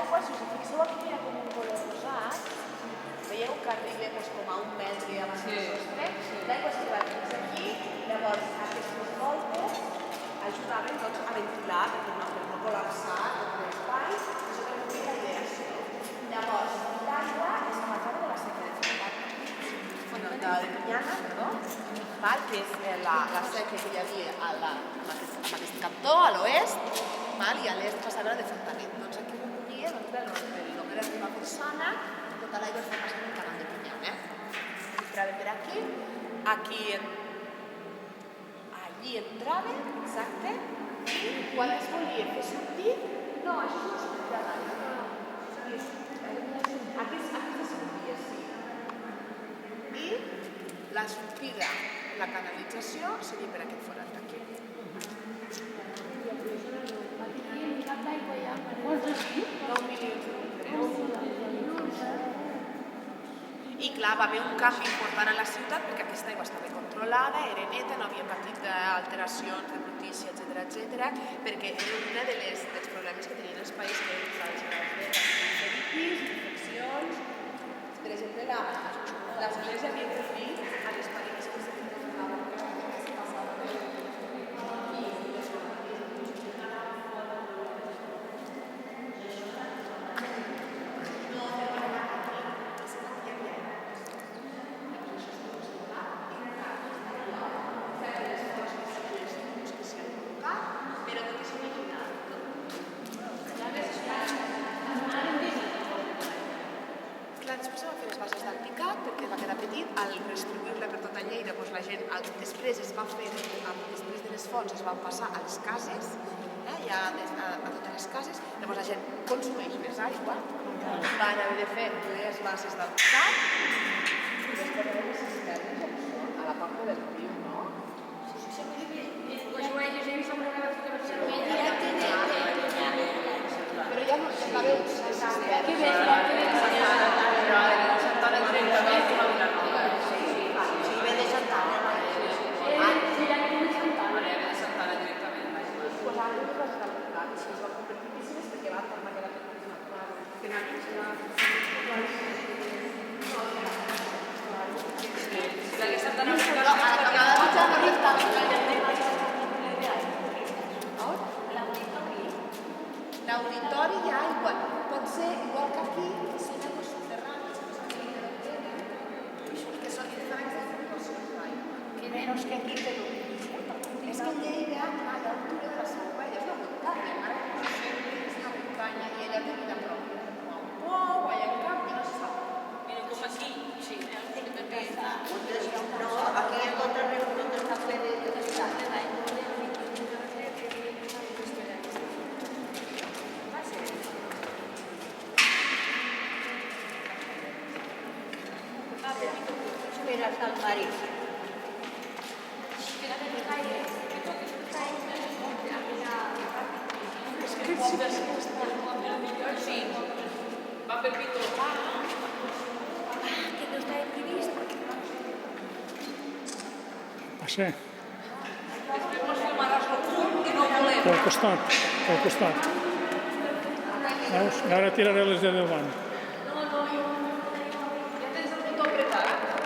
l'aigua, si us fixeu aquí, hi ha com un color rosat. Veieu que arriba com a 1 metre abans del sostre? L'aigua s'arriba fins aquí, llavors aquests voltes ajudaven a ventilar per no col·lapsar l'espai, això per fer l'aireació. Llavors, l'aigua és la matèria de la seca de Pinyana, que és la seca que hi havia en aquest cantó, a l'oest, i a l'est passava de Fontanet. Doncs aquí ho bullia, el nombre de la persona, tota l'aigua es va passar al canal de Pinyana. Entrava per aquí, allí entrava, exacte, i quan es volia fer sortir, no, això és una sortida d'aigua, no, aquí se sortia, sí. I la sortida, la canalització, seria per aquest forat d'aquí. I clar, va haver un canvi important a la ciutat perquè aquesta aigua estava controlada, era neta, no havia patit alteracions de brutícia, etc., perquè era un dels problemes que tenien els països que eren infeccions. Per exemple, l'església havia de dir a les parelles que s'infectaven que passava de després de les fonts es van passar a les cases, ja a totes les cases, llavors la gent consumeix més aigua, van haver de fer les bases d'alpicat i després de les cisternes a la part del riu, no? Però ja no la veus. Aquí veus la l'auditori hi ha aigua, pot ser igual que aquí, que són aigües subterrànies, que són diferents de circulacions d'aigua, menys que aquí, però és que Lleida, a l'altura de la seva ovella, és una muntanya, ara que no sé, és una muntanya, i ella té vida pròpia, com un pou, allà en camp, i no se sap. Mira, com aquí, sí, No, aquí en contra del riu no està ple de ciutat. Espera hasta el marí. sí, va per Pitó. Que no estava previst. Sí. Després mos filmaràs el cul i no volem. Pel costat. Veus? I ara tiraré les de davant.